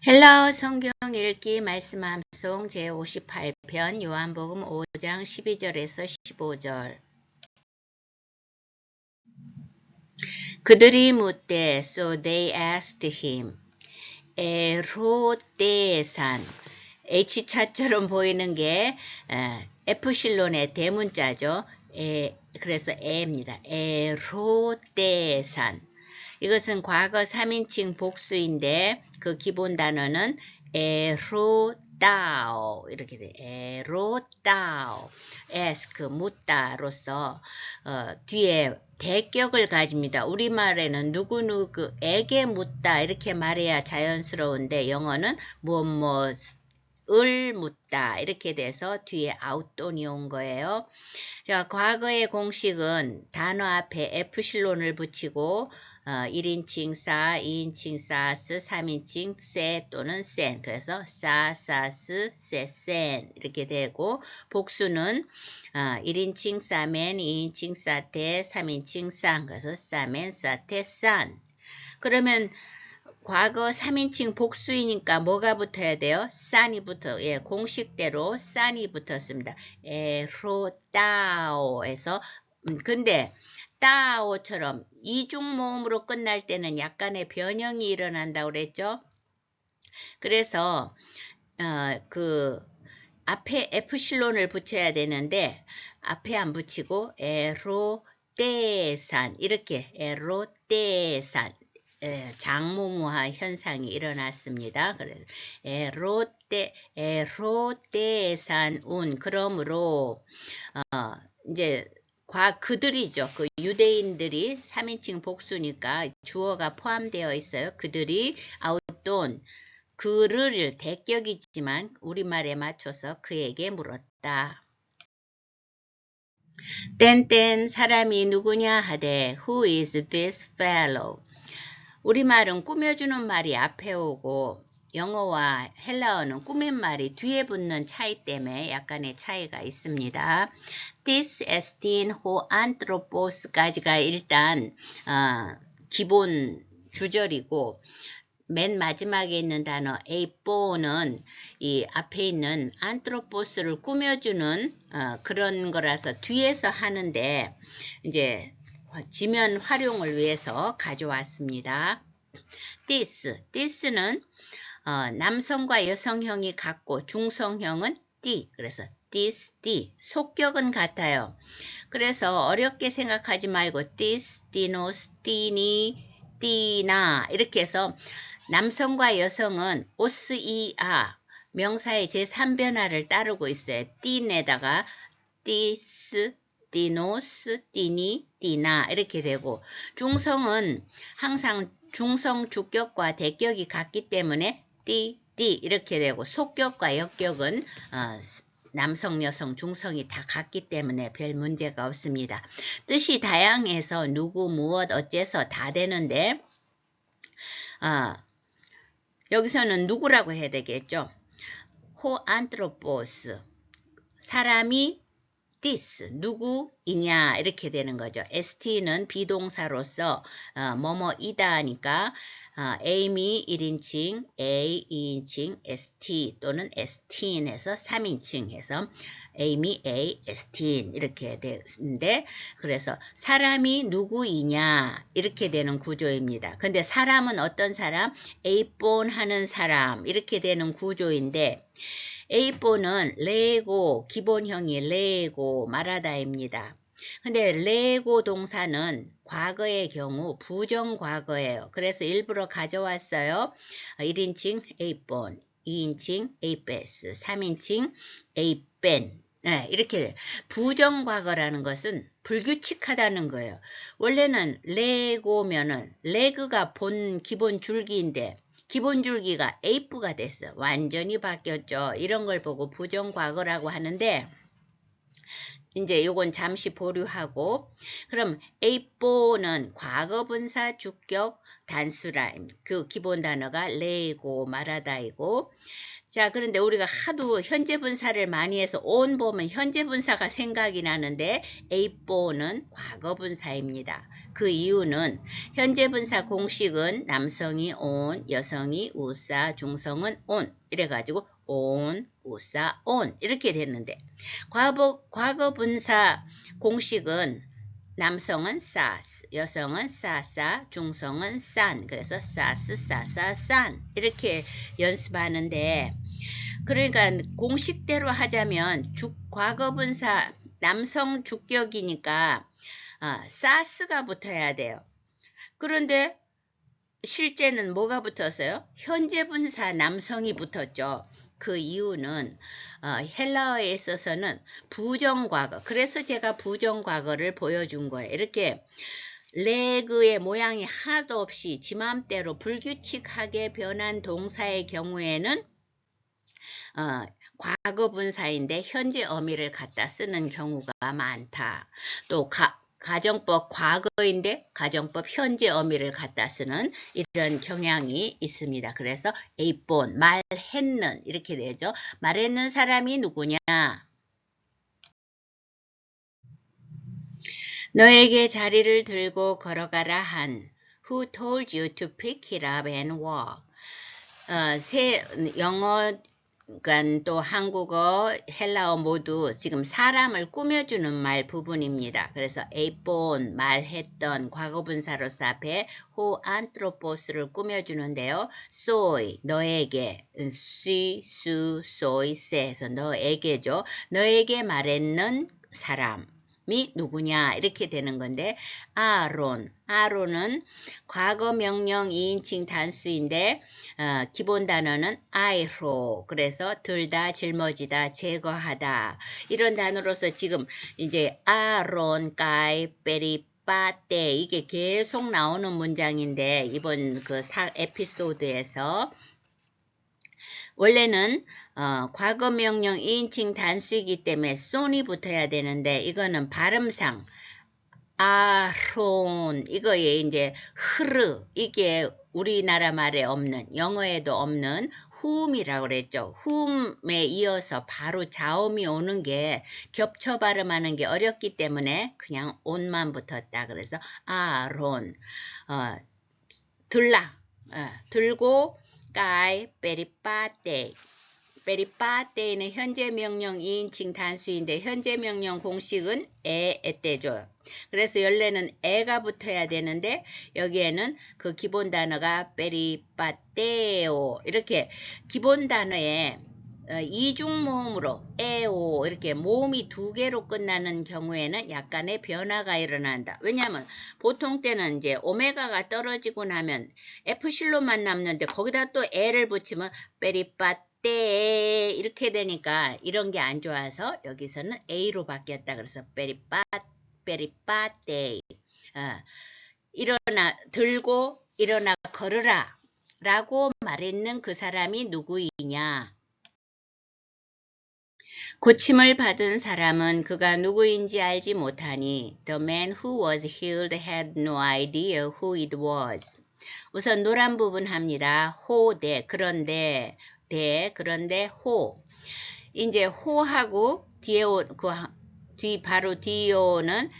헬라어 성경 읽기 말씀 암송 제58편 요한복음 5장 12절에서 15절. 그들이 묻되 so they asked him 에로데산 H자처럼 보이는 게 에프실론의 대문자죠. 그래서 에입니다. 에로데산. 이것은 과거 3인칭 복수인데 그 기본 단어는 에로다오 이렇게 돼. 에로다오 ask 묻다로서 뒤에 대격을 가집니다. 우리말에는 누구누구에게 묻다 이렇게 말해야 자연스러운데 영어는 무엇을 묻다 이렇게 돼서 뒤에 아웃돈이 온 거예요. 자, 과거의 공식은 단어 앞에 에프실론을 붙이고 1인칭 사, 2인칭 사스, 3인칭 세 또는 센. 그래서 사, 사스, 세, 센 이렇게 되고 복수는 1인칭 사멘, 2인칭 사테, 3인칭 쌍. 그래서 사멘, 사테, 산. 그러면 과거 3인칭 복수이니까 뭐가 붙어야 돼요? 산이 붙어. 예, 공식대로 산이 붙었습니다. 에로따오에서 근데 따오처럼 이중모음으로 끝날 때는 약간의 변형이 일어난다고 그랬죠. 그래서 그 앞에 에프실론을 붙여야 되는데 앞에 안 붙이고 에로떼산 이렇게 에로떼산 장모무화 현상이 일어났습니다. 그래서 에로떼산운 그러므로 이제 그들이죠. 그 유대인들이 3인칭 복수니까 주어가 포함되어 있어요. 그들이 아웃돈 그를 대격이지만 우리말에 맞춰서 그에게 물었다. 땡땡 사람이 누구냐 하되 Who is this fellow? 우리말은 꾸며주는 말이 앞에 오고 영어와 헬라어는 꾸민 말이 뒤에 붙는 차이 때문에 약간의 차이가 있습니다. This estin ho anthropos까지가 일단 기본 주절이고 맨 마지막에 있는 단어 에이뽀는 이 앞에 있는 안트로포스를 꾸며주는 그런 거라서 뒤에서 하는데 이제 지면 활용을 위해서 가져왔습니다. this는 남성과 여성형이 같고 중성형은 t 그래서 this, 속격은 같아요. 그래서 어렵게 생각하지 말고 this, dinos, dini, dina 이렇게 해서 남성과 여성은 오스, 이아 명사의 제3변화를 따르고 있어요. 띠에다가 디스, 디노스, 디니, 디나 이렇게 되고 중성은 항상 중성 주격과 대격이 같기 때문에 띠 이렇게 되고 속격과 역격은 남성, 여성, 중성이 다 같기 때문에 별 문제가 없습니다. 뜻이 다양해서 누구, 무엇, 어째서 다 되는데 여기서는 누구라고 해야 되겠죠? 호안트로포스 사람이 this 누구이냐 이렇게 되는 거죠. st는 비동사로서 뭐뭐이다 하니까 A미 1인칭, A 2인칭, ST 또는 ST인 해서 3인칭 해서 A미 A, ST인 이렇게 되는데 그래서 사람이 누구이냐 이렇게 되는 구조입니다. 근데 사람은 어떤 사람? A본 하는 사람 이렇게 되는 구조인데 A본은 레고 기본형이 레고 말하다입니다. 근데 레고 동사는 과거의 경우 부정과거예요. 그래서 일부러 가져왔어요. 1인칭 A본, 2인칭 A베스, 3인칭 A벤. 네, 이렇게 부정과거라는 것은 불규칙하다는 거예요. 원래는 레고면은 레그가 본 기본 줄기인데 기본 줄기가 에이프가 됐어. 완전히 바뀌었죠. 이런 걸 보고 부정과거라고 하는데 이제 요건 잠시 보류하고 그럼 에이뽀는 과거분사 주격 단수라임 그 기본 단어가 레고 말하다이고 자, 그런데 우리가 하도 현재 분사를 많이 해서 on 보면 현재 분사가 생각이 나는데 aborn은 과거 분사입니다. 그 이유는 현재 분사 공식은 남성이 on, 여성이 우사, 중성은 on 이래가지고 on, 우사, on 이렇게 됐는데 과거 분사 공식은 남성은 sass, 여성은 sasa, 중성은 san. 그래서 sass, sasa, san 이렇게 연습하는데 그러니까 공식대로 하자면 과거분사 남성 주격이니까 sas가 붙어야 돼요. 그런데 실제는 뭐가 붙었어요? 현재 분사 남성이 붙었죠. 그 이유는 헬라어에 있어서는 부정과거. 그래서 제가 부정과거를 보여준 거예요. 이렇게 레그의 모양이 하나도 없이 지맘대로 불규칙하게 변한 동사의 경우에는 과거 분사인데 현재 어미를 갖다 쓰는 경우가 많다. 또 가정법 과거인데 가정법 현재 어미를 갖다 쓰는 이런 경향이 있습니다. 그래서 에이본 말했는 이렇게 되죠. 말했는 사람이 누구냐? 너에게 자리를 들고 걸어가라 한 Who told you to pick it up and walk? 영어 그러니까 또 한국어, 헬라어 모두 지금 사람을 꾸며주는 말 부분입니다. 그래서 에이본 말했던 과거분사로서 앞에 호 안트로포스를 꾸며주는데요. soy 너에게, si, su, soy, se 해서 너에게죠. 너에게 말했는 사람이 누구냐 이렇게 되는 건데 아론은 과거 명령 2인칭 단수인데 기본 단어는 아이로 그래서 들다 짊어지다 제거하다 이런 단어로서 지금 이제 아론 까이 베리 빠떼 이게 계속 나오는 문장인데 이번 그 에피소드에서 원래는 과거 명령 2인칭 단수이기 때문에 son이 붙어야 되는데 이거는 발음상 아론 이거에 이제 흐르 이게 우리나라 말에 없는 영어에도 없는 whom이라고 그랬죠. whom에 이어서 바로 자음이 오는 게 겹쳐 발음하는 게 어렵기 때문에 그냥 on만 붙었다. 그래서 아론 들고 까이 베리빠떼 베리빠떼는 현재 명령 2인칭 단수인데 현재 명령 공식은 에때죠. 그래서 원래는 에가 붙어야 되는데 여기에는 그 기본 단어가 베리빠떼오 이렇게 기본 단어에 이중 모음으로 에오 이렇게 모음이 두 개로 끝나는 경우에는 약간의 변화가 일어난다. 왜냐하면 보통 때는 이제 오메가가 떨어지고 나면 에프실론만 남는데 거기다 또 에를 붙이면 베리빠떼 이렇게 되니까 이런 게 안 좋아서 여기서는 A로 바뀌었다. 그래서 베리빠떼 들고 일어나 걸으라 라고 말했는 그 사람이 누구이냐. 고침을 받은 사람은 그가 누구인지 알지 못하니 The man who was healed had no idea who it was. 우선 노란 부분 합니다. 그런데 호 이제 호하고 뒤에 바로 뒤에 오는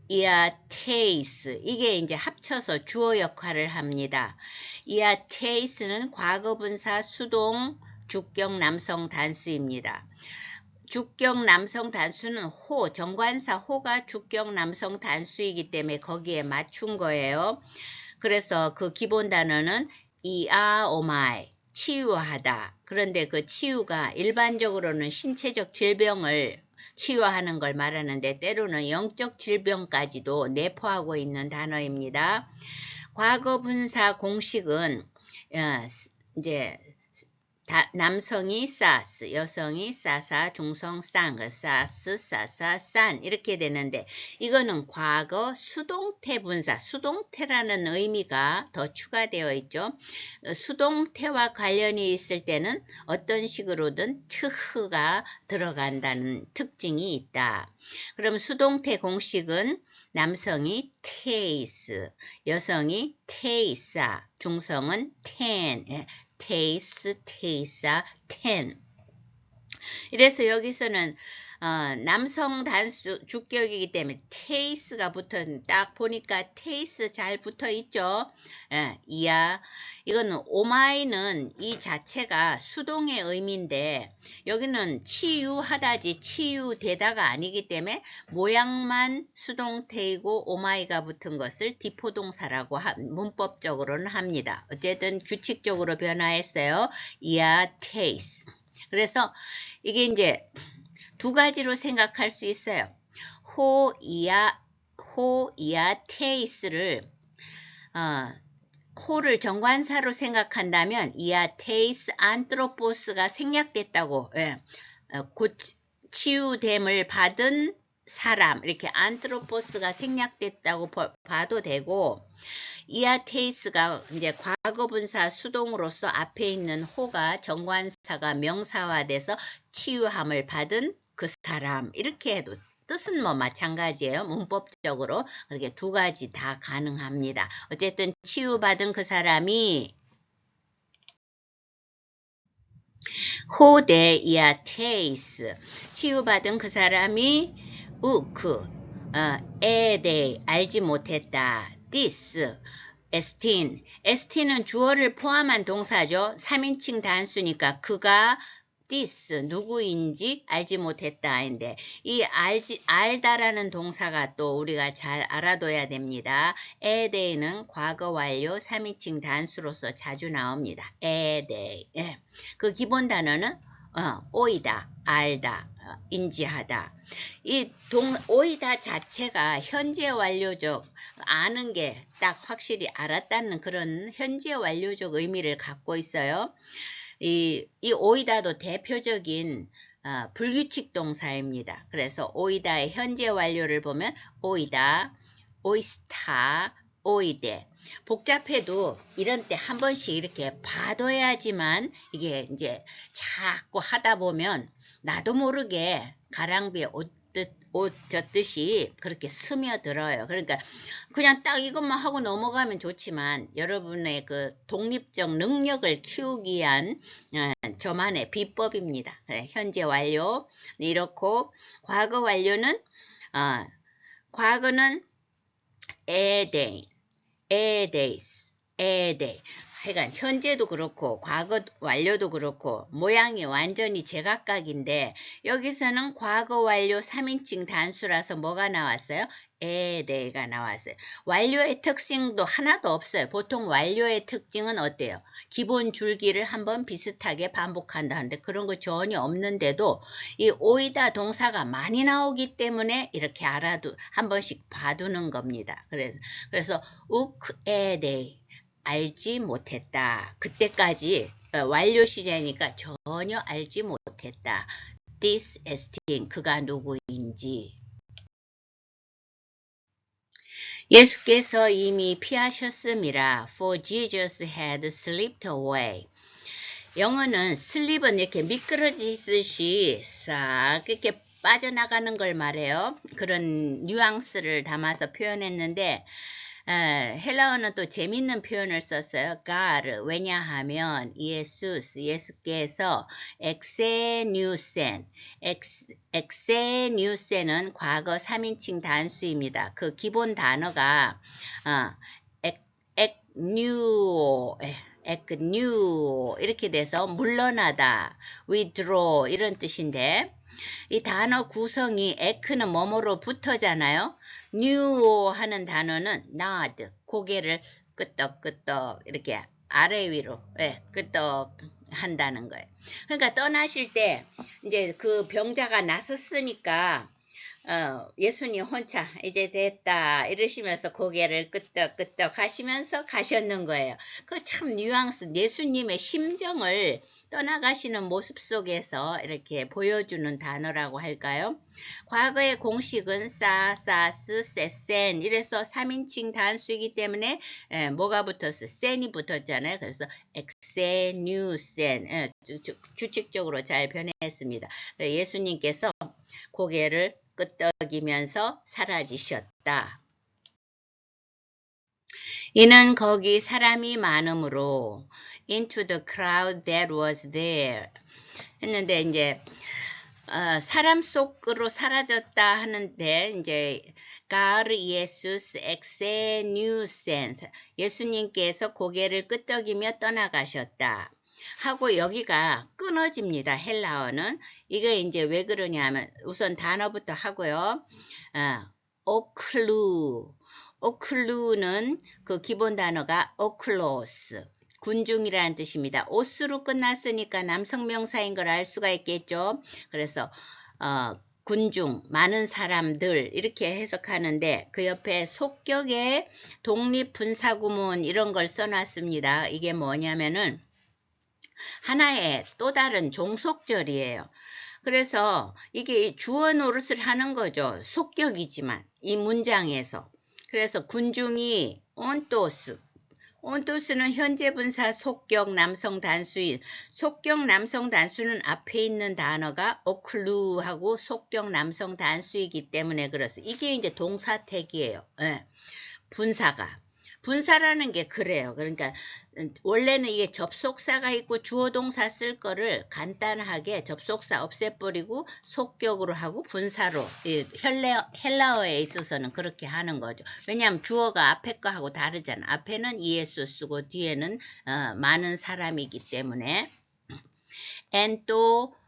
이아테이스 이게 이제 합쳐서 주어 역할을 합니다. 이아테이스는 과거분사 수동 주격 남성 단수입니다. 주격 남성 단수는 정관사 호가 주격 남성 단수이기 때문에 거기에 맞춘 거예요. 그래서 그 기본 단어는 오마이 치유하다. 그런데 그 치유가 일반적으로는 신체적 질병을 치유하는 걸 말하는데 때로는 영적 질병까지도 내포하고 있는 단어입니다. 과거 분사 공식은 이제 남성이 사스, 여성이 사사, 중성 산, 사스, 사사, 산 이렇게 되는데 이거는 과거 수동태 분사, 수동태라는 의미가 더 추가되어 있죠. 수동태와 관련이 있을 때는 어떤 식으로든 트흐가 들어간다는 특징이 있다. 그럼 수동태 공식은 남성이 테이스, 여성이 테이사, 중성은 텐, 테이스, 테이사, 텐. 이래서 여기서는 남성 단수 주격이기 때문에 테이스가 딱 보니까 테이스 잘 붙어 있죠. 예, 이야. 이거는 오마이는 이 자체가 수동의 의미인데 여기는 치유하다지 치유되다가 아니기 때문에 모양만 수동태이고 오마이가 붙은 것을 디포동사라고 문법적으로는 합니다. 어쨌든 규칙적으로 변화했어요. 이야 테이스. 그래서 이게 이제 두 가지로 생각할 수 있어요. 호이아 테이스를 호를 정관사로 생각한다면 이아 테이스 안트로포스가 생략됐다고, 예, 치유됨을 받은 사람, 이렇게 안트로포스가 생략됐다고 봐도 되고, 이아 테이스가 이제 과거분사 수동으로서 앞에 있는 호가 정관사가 명사화돼서 치유함을 받은 그 사람, 이렇게 해도 뜻은 뭐 마찬가지예요. 문법적으로 그렇게 두 가지 다 가능합니다. 어쨌든 치유받은 그 사람이 호데 이아 테이스, 치유받은 그 사람이 우크 에데 알지 못했다. this 에스틴은 주어를 포함한 동사죠. 3인칭 단수니까 그가 this 누구인지 알지 못했다인데 이 알다라는 동사가 또 우리가 잘 알아둬야 됩니다. 에데이는 과거 완료 3인칭 단수로서 자주 나옵니다. 에데이. 예. 그 기본 단어는 오이다, 알다, 인지하다. 이 오이다 자체가 현재 완료적, 아는 게 딱 확실히 알았다는 그런 현재 완료적 의미를 갖고 있어요. 이 오이다도 대표적인 불규칙 동사입니다. 그래서 오이다의 현재 완료를 보면 오이다, 오이스타, 오이데. 복잡해도 이런 때 한 번씩 이렇게 봐둬야지만 이게 이제 자꾸 하다 보면 나도 모르게 가랑비에 옷 젖듯이 그렇게 스며들어요. 그러니까 그냥 딱 이것만 하고 넘어가면 좋지만 여러분의 그 독립적 능력을 키우기 위한 저만의 비법입니다. 현재 완료 이렇고 과거 완료는 과거는 에데이, 에데이스, 에데이. 하여간 현재도 그렇고 과거 완료도 그렇고 모양이 완전히 제각각인데 여기서는 과거 완료 3인칭 단수라서 뭐가 나왔어요? 에데이가 나왔어요. 완료의 특징도 하나도 없어요. 보통 완료의 특징은 어때요? 기본 줄기를 한번 비슷하게 반복한다 하는데 그런 거 전혀 없는데도 이 오이다 동사가 많이 나오기 때문에 이렇게 한 번씩 봐두는 겁니다. 그래서 우크에데이 알지 못했다. 그때까지 완료 시제니까 전혀 알지 못했다. this esteem 그가 누구인지. 예수께서 이미 피하셨음이라 for Jesus had slipped away. 영어는 슬립은 이렇게 미끄러지듯이 싹 이렇게 빠져나가는 걸 말해요. 그런 뉘앙스를 담아서 표현했는데 헬라어는 또 재밌는 표현을 썼어요. God, 왜냐하면 예수께서 엑세뉴센은 과거 3인칭 단수입니다. 그 기본 단어가 eknew 이렇게 돼서 물러나다, withdraw 이런 뜻인데 이 단어 구성이 ek는 뭐뭐로 붙어잖아요. new 하는 단어는 nod, 고개를 끄덕끄덕 이렇게 아래 위로 끄덕 한다는 거예요. 그러니까 떠나실 때 이제 그 병자가 나섰으니까 예수님 혼자 이제 됐다 이러시면서 고개를 끄덕끄덕 하시면서 가셨는 거예요. 그 참 뉘앙스, 예수님의 심정을 떠나가시는 모습 속에서 이렇게 보여주는 단어라고 할까요? 과거의 공식은 사스, 세센 이래서 3인칭 단수이기 때문에 뭐가 붙었어? 센이 붙었잖아요. 그래서 엑세뉴센 규칙적으로 잘 변했습니다. 예수님께서 고개를 끄덕이면서 사라지셨다. 이는 거기 사람이 많으므로 into the crowd that was there. 했는데 이제 사람 속으로 사라졌다 하는데 이제 가르 예수스 엑세뉴센스 예수님께서 고개를 끄덕이며 떠나가셨다 하고 여기가 끊어집니다. 헬라어는 이게 이제 왜 그러냐면 우선 단어부터 하고요. 오클루는 그 기본 단어가 오클로스 군중이라는 뜻입니다. 오스로 끝났으니까 남성 명사인 걸 알 수가 있겠죠. 그래서 군중, 많은 사람들 이렇게 해석하는데 그 옆에 속격에 독립분사구문 이런 걸 써놨습니다. 이게 뭐냐면은 하나의 또 다른 종속절이에요. 그래서 이게 주어 노릇을 하는 거죠. 속격이지만 이 문장에서. 그래서 군중이 온토스는 현재 분사 속격 남성 단수인 속격 남성 단수는 앞에 있는 단어가 오클루하고 속격 남성 단수이기 때문에 그렇습니다. 이게 이제 동사택이에요. 예. 분사라는 게 그래요. 그러니까 원래는 이게 접속사가 있고 주어 동사 쓸 거를 간단하게 접속사 없애버리고 속격으로 하고 분사로 헬라어에 있어서는 그렇게 하는 거죠. 왜냐하면 주어가 앞에 거하고 다르잖아. 앞에는 예수 쓰고 뒤에는 많은 사람이기 때문에 and 또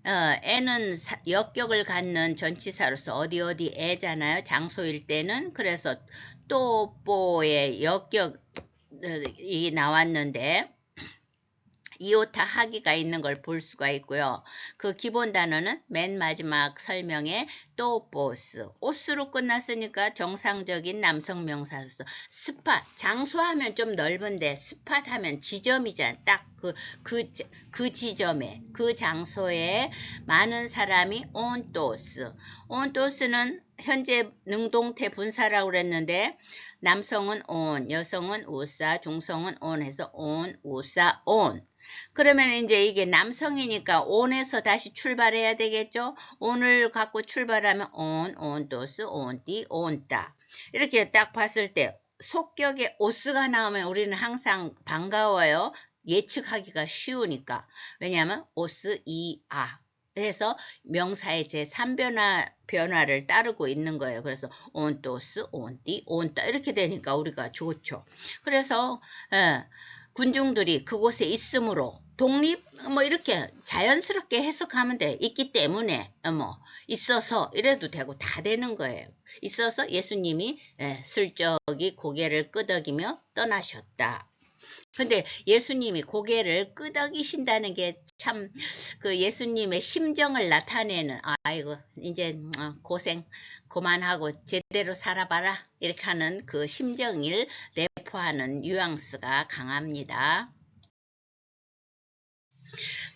에는 역격을 갖는 전치사로서 어디에잖아요. 장소일 때는. 그래서 또뽀의 역격이 나왔는데 이오타 하기가 있는 걸 볼 수가 있고요. 그 기본 단어는 맨 마지막 설명에 또뽀스 오스로 끝났으니까 정상적인 남성 명사로서 스팟 장소하면 좀 넓은데 스팟 하면 지점이잖아. 딱 그 지점에 그 장소에 많은 사람이 온토스는 현재 능동태 분사라고 그랬는데 남성은 온, 여성은 우사, 중성은 온 해서 온, 우사, 온. 그러면 이제 이게 남성이니까 온에서 다시 출발해야 되겠죠? 온을 갖고 출발하면 온토스, 온띠, 온따. 이렇게 딱 봤을 때 속격에 오스가 나오면 우리는 항상 반가워요. 예측하기가 쉬우니까. 왜냐하면 오스, 이, 아. 해서 명사의 제3변화를 따르고 있는 거예요. 그래서 온토스, 온띠, 온따 이렇게 되니까 우리가 좋죠. 그래서 군중들이 그곳에 있으므로 독립 이렇게 자연스럽게 해석하면 돼. 있기 때문에 있어서 이래도 되고 다 되는 거예요. 있어서 예수님이 슬쩍이 고개를 끄덕이며 떠나셨다. 근데 예수님이 고개를 끄덕이신다는 게 참 그 예수님의 심정을 나타내는 아이고 이제 고생 그만하고 제대로 살아봐라 이렇게 하는 그 심정을 내포하는 뉘앙스가 강합니다.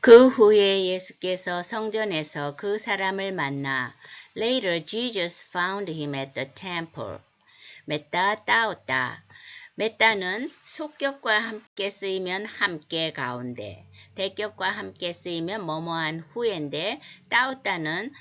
그 후에 예수께서 성전에서 그 사람을 만나 Later Jesus found him at the temple. 메따 따오따 메따는 속격과 함께 쓰이면 함께 가운데 대격과 함께 쓰이면 뭐뭐한 후에인데 따오따는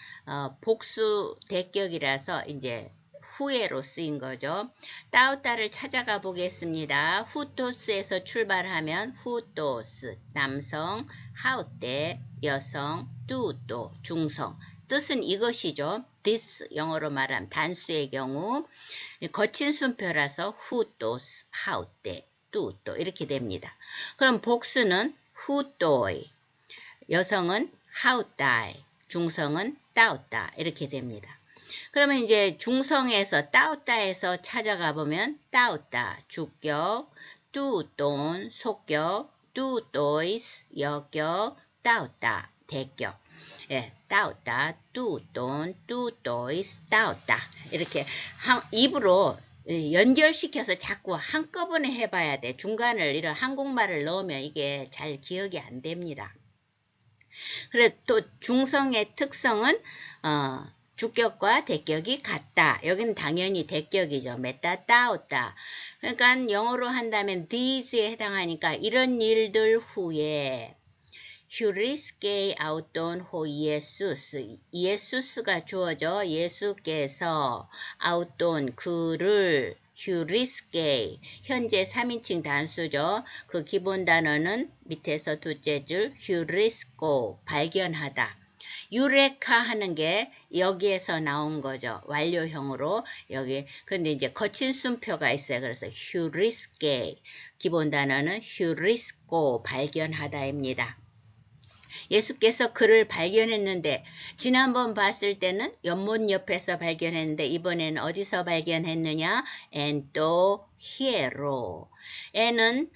복수 대격이라서 이제 후에로 쓰인 거죠. 따오따를 찾아가 보겠습니다. 후토스에서 출발하면 후토스 남성, 하우떼 여성, 뚜또 중성 뜻은 이것이죠. this 영어로 말하면 단수의 경우 거친 순표라서 후토스, 하우떼, 뚜또 이렇게 됩니다. 그럼 복수는 후또이, 여성은 하우따이, 중성은 따오따 이렇게 됩니다. 그러면 이제 중성에서 따오따에서 찾아가 보면 따오따 주격, 뚜돈 속격, 뚜또이스 여격, 따오따 대격. 따오따, 뚜돈, 뚜또이스, 따오따 이렇게 입으로 연결시켜서 자꾸 한꺼번에 해봐야 돼. 중간을 이런 한국말을 넣으면 이게 잘 기억이 안 됩니다. 그래 또 중성의 특성은 주격과 대격이 같다. 여기는 당연히 대격이죠. 메따 따오따. 그러니까 영어로 한다면 these에 해당하니까 이런 일들 후에 휴리스케이 아우톤 호 예수스 예수스가 주어져 예수께서 아우톤 그를 휴리스케. 현재 3인칭 단수죠. 그 기본 단어는 밑에서 둘째 줄 휴리스코, 발견하다. 유레카 하는 게 여기에서 나온 거죠. 완료형으로 여기. 근데 이제 거친 순표가 있어요. 그래서 휴리스케. 기본 단어는 휴리스코, 발견하다입니다. 예수께서 그를 발견했는데 지난번 봤을 때는 연못 옆에서 발견했는데 이번에는 어디서 발견했느냐? 엔 또 히에로. 에는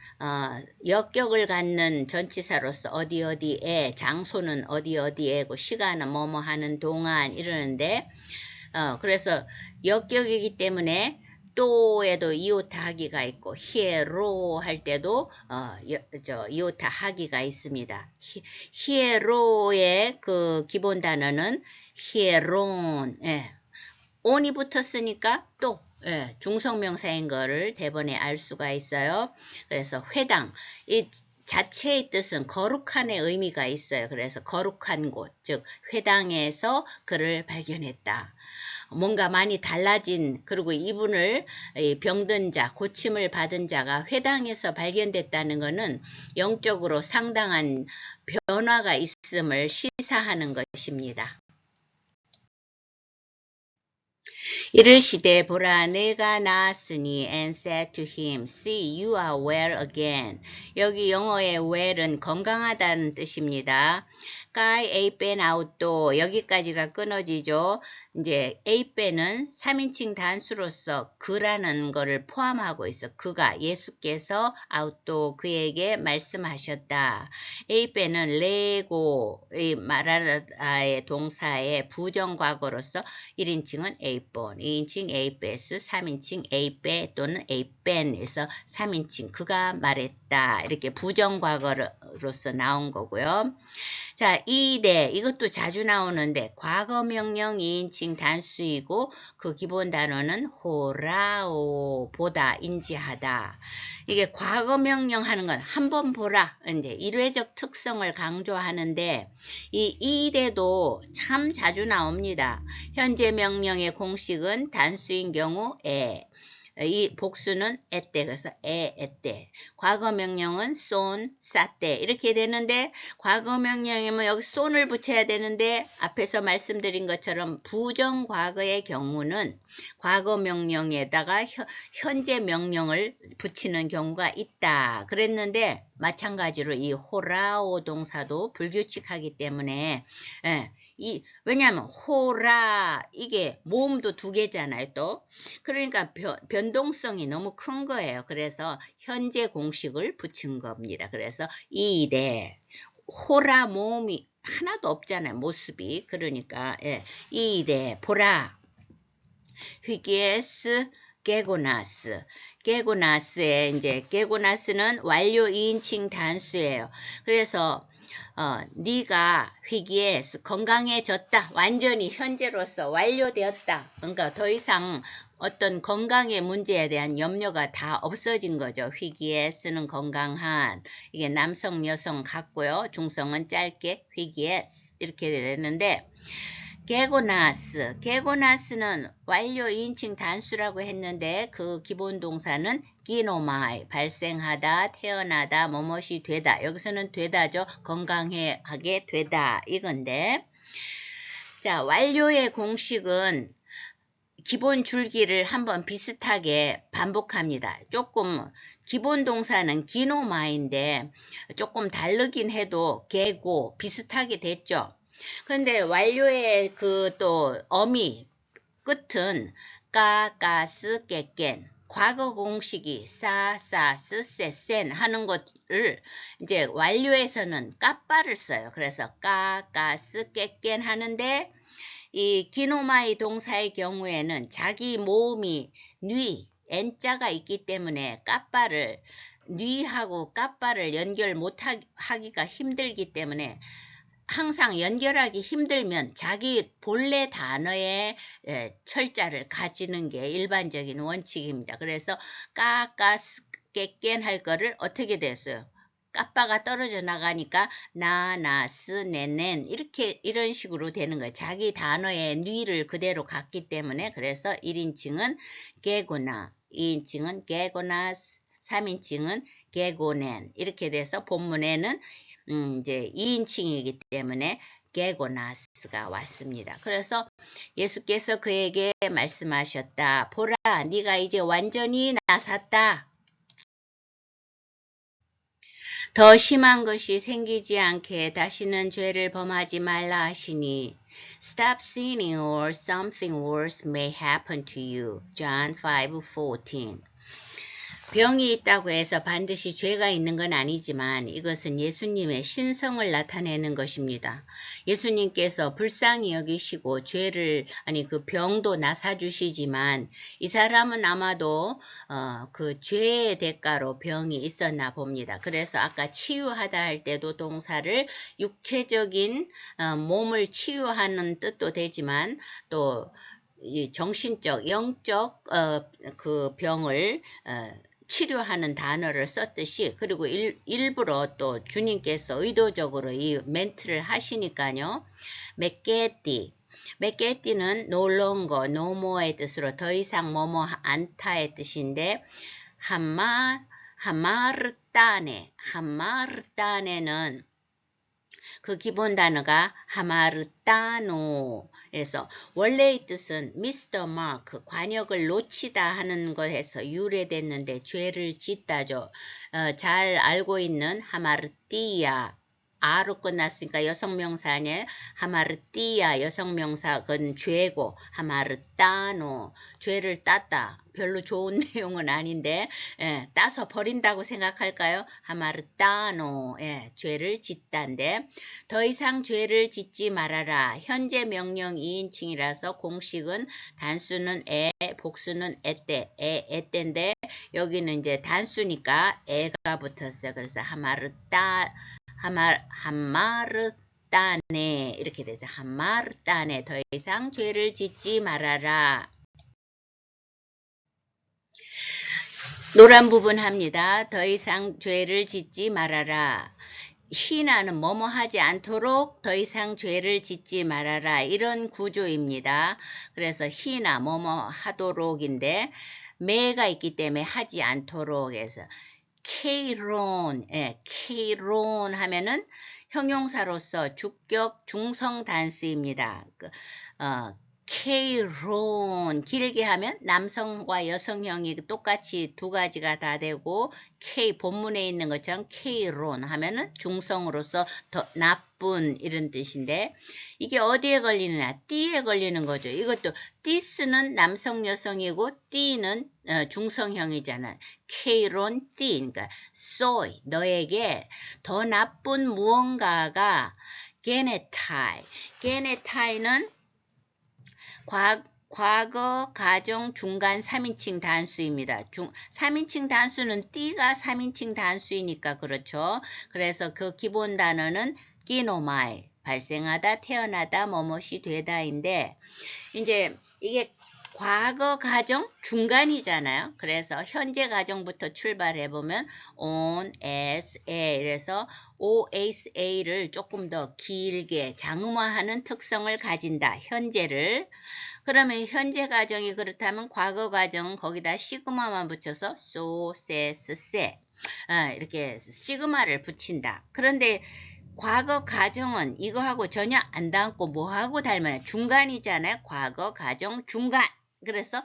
역격을 갖는 전치사로서 어디 어디에, 장소는 어디 어디에고 시간은 뭐뭐 하는 동안 이러는데 그래서 역격이기 때문에 또에도 이오타 하기가 있고 히에로 할 때도 이오타 하기가 있습니다. 히에로의 그 기본 단어는 히에론. 예. 온이 붙었으니까 또 중성명사인 거를 대번에 알 수가 있어요. 그래서 회당, 이 자체의 뜻은 거룩한의 의미가 있어요. 그래서 거룩한 곳, 즉 회당에서 그를 발견했다. 뭔가 많이 달라진, 그리고 이분을 병든 자, 고침을 받은 자가 회당에서 발견됐다는 것은 영적으로 상당한 변화가 있음을 시사하는 것입니다. 이르시되 보라 내가 나았으니 and said to him, see you are well again. 여기 영어의 well은 건강하다는 뜻입니다. 까이 에이펜 아웃도 여기까지가 끊어지죠. 이제 에이펜은 3인칭 단수로서 그라는 거를 포함하고 있어. 그가 예수께서 아웃도 그에게 말씀하셨다. 에이펜은 레고 말하다의 동사의 부정과거로서 1인칭은 에이폰, 2인칭 에이페스, 3인칭 에이페 또는 에이펜에서 3인칭 그가 말했다. 이렇게 부정과거로서 나온 거고요. 자, 이대 이것도 자주 나오는데 과거 명령 2인칭 단수이고 그 기본 단어는 호라오, 보다, 인지하다. 이게 과거 명령 하는 건 한번 보라, 이제 일회적 특성을 강조하는데 이 이대도 참 자주 나옵니다. 현재 명령의 공식은 단수인 경우 이 복수는 에때, 그래서 에때. 과거 명령은 쏜, 쌌때 이렇게 되는데 과거 명령이면 여기 쏜을 붙여야 되는데 앞에서 말씀드린 것처럼 부정 과거의 경우는 과거 명령에다가 현재 명령을 붙이는 경우가 있다. 그랬는데 마찬가지로 이 호라오 동사도 불규칙하기 때문에 왜냐하면 호라 이게 모음도 두 개잖아요. 또 그러니까 변동성이 너무 큰 거예요. 그래서 현재 공식을 붙인 겁니다. 그래서 이대 호라 모음이 하나도 없잖아요. 모습이. 그러니까 이대 보라 휘기에스 게고나스. 게고나스의 이제 게고나스는 완료 2인칭 단수예요. 그래서 네가 휘기에 건강해졌다. 완전히 현재로서 완료되었다. 그러니까 더 이상 어떤 건강의 문제에 대한 염려가 다 없어진 거죠. 휘기에 쓰는 건강한. 이게 남성, 여성 같고요. 중성은 짧게 휘기에 이렇게 되는데 게고나스는 완료 2인칭 단수라고 했는데 그 기본 동사는 기노마이, 발생하다, 태어나다, 뭐뭇이 되다. 여기서는 되다죠. 건강하게 되다 이건데 자, 완료의 공식은 기본 줄기를 한번 비슷하게 반복합니다. 조금 기본 동사는 기노마인데 조금 다르긴 해도 개고 비슷하게 됐죠. 근데 완료의 그 또 어미 끝은 까까스 깨깬 과거 공식이 싸싸스 세센 하는 것을 이제 완료에서는 까빠를 써요. 그래서 까까스 깨깬 하는데 이 기노마이 동사의 경우에는 자기 모음이 뉘 N자가 있기 때문에 까빠를 뉘하고 까빠를 연결 못하기가 힘들기 때문에 항상 연결하기 힘들면 자기 본래 단어의 철자를 가지는 게 일반적인 원칙입니다. 그래서 까까스 깨깬 할 거를 어떻게 됐어요? 까빠가 떨어져 나가니까 나스 네넨 이런 식으로 되는 거예요. 자기 단어의 뉘를 그대로 갖기 때문에 그래서 1인칭은 깨구나 2인칭은 게고나스, 3인칭은 게고넨. 이렇게 돼서 본문에는 이제 2인칭이기 때문에 게고나스가 왔습니다. 그래서 예수께서 그에게 말씀하셨다. 보라, 네가 이제 완전히 나섰다. 더 심한 것이 생기지 않게 다시는 죄를 범하지 말라 하시니 Stop sinning or something worse may happen to you. John 5:14. 병이 있다고 해서 반드시 죄가 있는 건 아니지만 이것은 예수님의 신성을 나타내는 것입니다. 예수님께서 불쌍히 여기시고 그 병도 나사주시지만 이 사람은 아마도 그 죄의 대가로 병이 있었나 봅니다. 그래서 아까 치유하다 할 때도 동사를 육체적인 몸을 치유하는 뜻도 되지만 또 이 정신적, 영적 그 병을 치료하는 단어를 썼듯이 그리고 일부러 또 주님께서 의도적으로 이 멘트를 하시니까요. 메케띠는 no longer, no more의 뜻으로 더 이상 뭐뭐 않다의 뜻인데 하마르따네는 그 기본 단어가 하마르따노. 그래서 원래의 뜻은 미스터 마크, 관역을 놓치다 하는 것에서 유래됐는데 죄를 짓다죠. 잘 알고 있는 하마르띠야. 아로 끝났으니까 여성명사 아니에요. 하마르띠야 여성명사 그건 죄고 하마르따노 죄를 땄다. 별로 좋은 내용은 아닌데 따서 버린다고 생각할까요? 하마르따노 죄를 짓다인데 더 이상 죄를 짓지 말아라. 현재 명령 2인칭이라서 공식은 단수는 복수는 에때인데 여기는 이제 단수니까 에가 붙었어요. 그래서 하마르따네 이렇게 되죠. 하마르따네 더 이상 죄를 짓지 말아라. 노란 부분 합니다. 더 이상 죄를 짓지 말아라. 희나는 뭐뭐 하지 않도록 더 이상 죄를 짓지 말아라. 이런 구조입니다. 그래서 희나 뭐뭐 하도록인데 매가 있기 때문에 하지 않도록 해서 케이론 하면은 형용사로서 주격 중성 단수입니다. 케이론 길게 하면 남성과 여성형이 똑같이 두 가지가 다 되고 본문에 있는 것처럼 케이론 하면은 중성으로서 더 나쁜 이런 뜻인데 이게 어디에 걸리느냐 띠에 걸리는 거죠. 이것도 띠스는 남성 여성이고 띠는 중성형이잖아. 케이론 띠 그러니까 soy 너에게 더 나쁜 무언가가 게네타이는 과거, 가정, 중간 3인칭 단수입니다. 3인칭 단수는 띠가 3인칭 단수이니까 그렇죠. 그래서 그 기본 단어는 끼노마이, 발생하다, 태어나다, 뭐뭇이 되다인데 이제 이게 과거 가정 중간이잖아요. 그래서 현재 가정부터 출발해보면 on, as, a 이래서 osa를 조금 더 길게 장음화하는 특성을 가진다. 현재를. 그러면 현재 가정이 그렇다면 과거 가정은 거기다 시그마만 붙여서 so, se 이렇게 시그마를 붙인다. 그런데 과거 가정은 이거하고 전혀 안 닮고 뭐하고 닮아요? 중간이잖아요. 과거 가정 중간. 그래서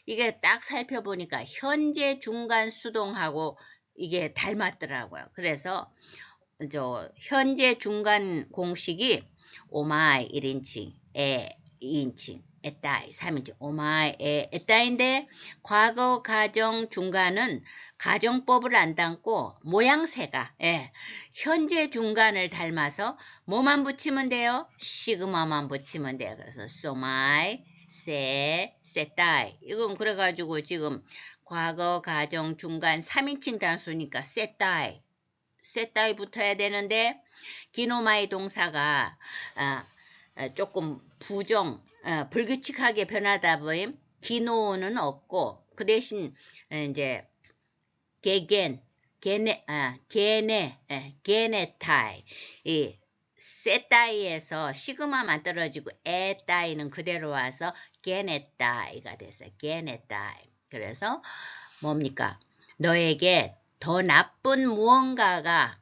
이게 딱 살펴보니까 현재 중간 수동하고 이게 닮았더라고요. 그래서 현재 중간 공식이 오마이 1인칭, 2인칭, 에따이 3인칭, 오마이, 에따인데 과거 가정 중간은 가정법을 안 닮고 모양새가 현재 중간을 닮아서 뭐만 붙이면 돼요? 시그마만 붙이면 돼요. 그래서 소마이, 세따이 이건 그래가지고 지금 과거 가정 중간 3인칭 단수니까 세따이 붙어야 되는데 기노마이 동사가 조금 불규칙하게 변하다 보니 기노는 없고 그 대신 이제 게네타이 이 세따이에서 시그마만 떨어지고 에따이는 그대로 와서 게네타이가 됐어요. 게네타이. 그래서 뭡니까? 너에게 더 나쁜 무언가가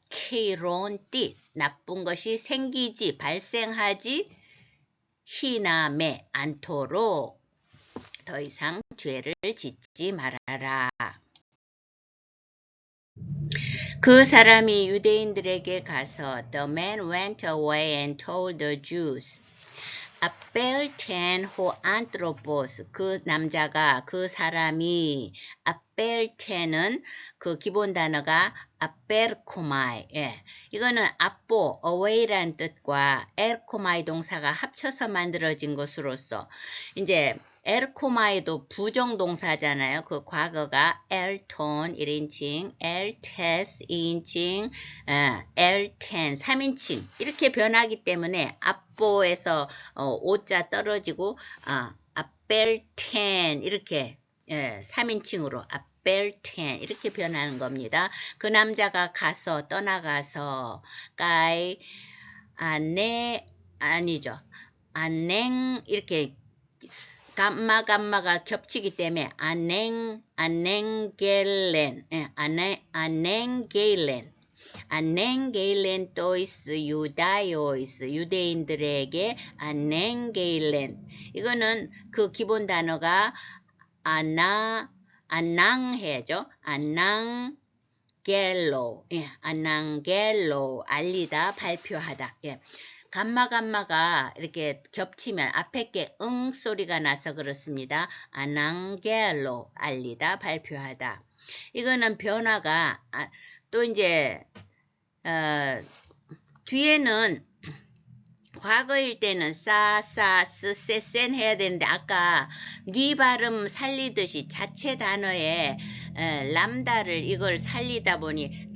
케이론띠 나쁜 것이 생기지 발생하지 희남에 않도록 더 이상 죄를 짓지 말아라. 그 사람이 유대인들에게 가서 The man went away and told the Jews 아벨텐 호 안트로포스 그 남자가 그 사람이 아벨텐은 그 기본 단어가 아벨코마이 이거는 아뽀 away라는 뜻과 엘코마이 동사가 합쳐서 만들어진 것으로서 이제 엘코마이도 부정동사잖아요. 그 과거가 엘톤 1인칭, 엘테스 2인칭, 엘텐 3인칭 이렇게 변하기 때문에 앞보에서 오자 떨어지고 아벨텐 이렇게 3인칭으로 아벨텐 이렇게 변하는 겁니다. 그 남자가 가서 떠나가서 까이 아니죠. 안냉 이렇게 감마가 겹치기 때문에 안냉게일렌 또이스 유다요이스 유대인들에게 안냉게일렌 이거는 그 기본 단어가 안낭해죠. 안낭겔로 알리다 발표하다. 감마가 이렇게 겹치면 앞에 게 응 소리가 나서 그렇습니다. 아낭겔로 알리다 발표하다. 이거는 변화가 또 이제 뒤에는 과거일 때는 세센 해야 되는데 아까 뉘 발음 살리듯이 자체 단어에 람다를 이걸 살리다 보니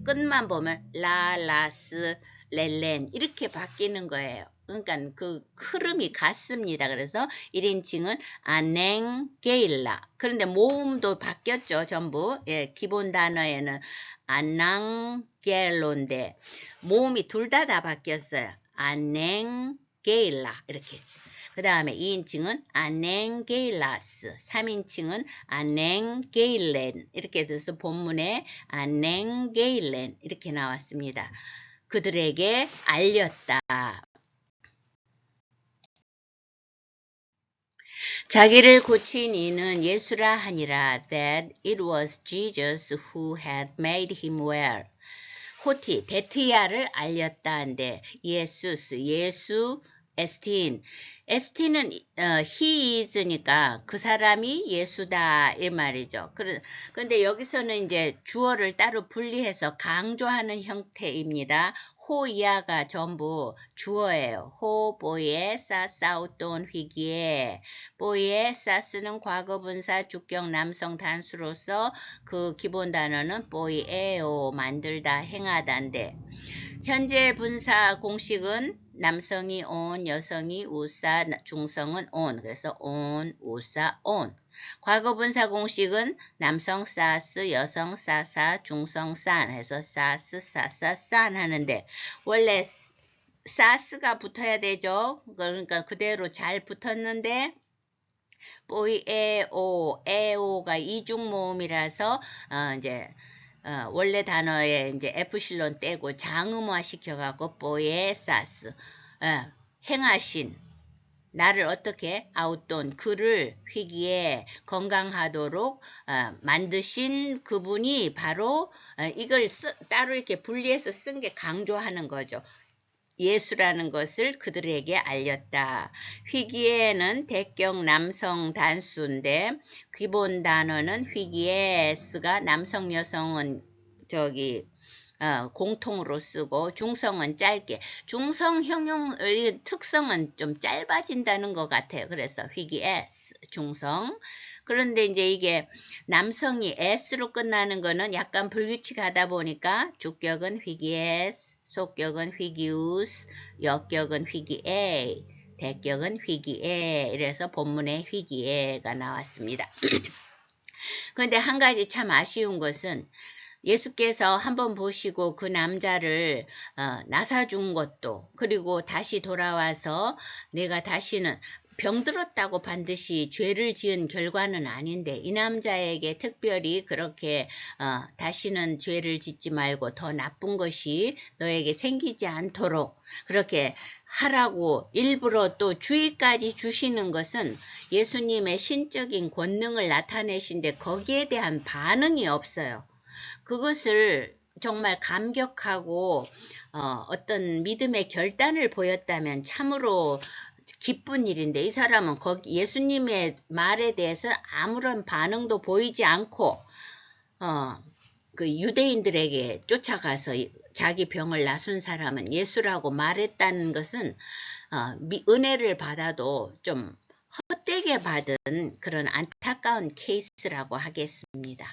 끝만 보면 라스 렐렌 이렇게 바뀌는 거예요. 그러니까 그 흐름이 같습니다. 그래서 1인칭은 아냉게일라. 그런데 모음도 바뀌었죠. 전부. 기본 단어에는 아낭겔로인데 모음이 둘 다 바뀌었어요. 아냉게일라 이렇게. 그 다음에 2인칭은 아냉게일라스, 3인칭은 아냉게일렌 이렇게 돼서 본문에 아냉게일렌 이렇게 나왔습니다. 그들에게 알렸다. 자기를 고친 이는 예수라 하니라 that it was Jesus who had made him well. 호티, 데티아를 알렸다 한데 예수, 에스틴은 he is니까 그 사람이 예수다 이 말이죠. 그런데 여기서는 이제 주어를 따로 분리해서 강조하는 형태입니다. 호이아가 전부 주어예요. 호, 보예, 싸우돈, 휘기에. 보예, 싸스는 과거분사 주격 남성 단수로서 그 기본 단어는 보이에요. 만들다, 행하다인데 현재 분사 공식은 남성이 on, 여성이 우사, 중성은 on. 그래서 on, 우사, on. 과거 분사 공식은 남성 사스, 여성 사사, 중성 산 해서 사스, 사사, 산 하는데 원래 사스가 붙어야 되죠. 그러니까 그대로 잘 붙었는데 에오가 이중 모음이라서 이제 원래 단어에 이제 에프실론 떼고 장음화 시켜갖고 보에사스 행하신 나를 어떻게 아웃돈 그를 휘기에 건강하도록 만드신 그분이 바로 이걸 따로 이렇게 분리해서 쓴 게 강조하는 거죠. 예수라는 것을 그들에게 알렸다. 휘기에는 대격 남성 단수인데 기본 단어는 휘기에스가 남성 여성은 공통으로 쓰고 중성은 짧게 중성 형용의 특성은 좀 짧아진다는 것 같아요. 그래서 휘기에스 중성 그런데 이제 이게 남성이 s로 끝나는 거는 약간 불규칙하다 보니까 주격은 휘기에스 속격은 휘기우스, 역격은 휘기에, 대격은 휘기에 이래서 본문에 휘기에가 나왔습니다. 그런데 한 가지 참 아쉬운 것은 예수께서 한번 보시고 그 남자를 나사준 것도 그리고 다시 돌아와서 내가 다시는 병들었다고 반드시 죄를 지은 결과는 아닌데 이 남자에게 특별히 그렇게 다시는 죄를 짓지 말고 더 나쁜 것이 너에게 생기지 않도록 그렇게 하라고 일부러 또 주의까지 주시는 것은 예수님의 신적인 권능을 나타내신데 거기에 대한 반응이 없어요. 그것을 정말 감격하고 어떤 믿음의 결단을 보였다면 참으로 기쁜 일인데 이 사람은 거기 예수님의 말에 대해서 아무런 반응도 보이지 않고 그 유대인들에게 쫓아가서 자기 병을 나순 사람은 예수라고 말했다는 것은 은혜를 받아도 좀 헛되게 받은 그런 안타까운 케이스라고 하겠습니다.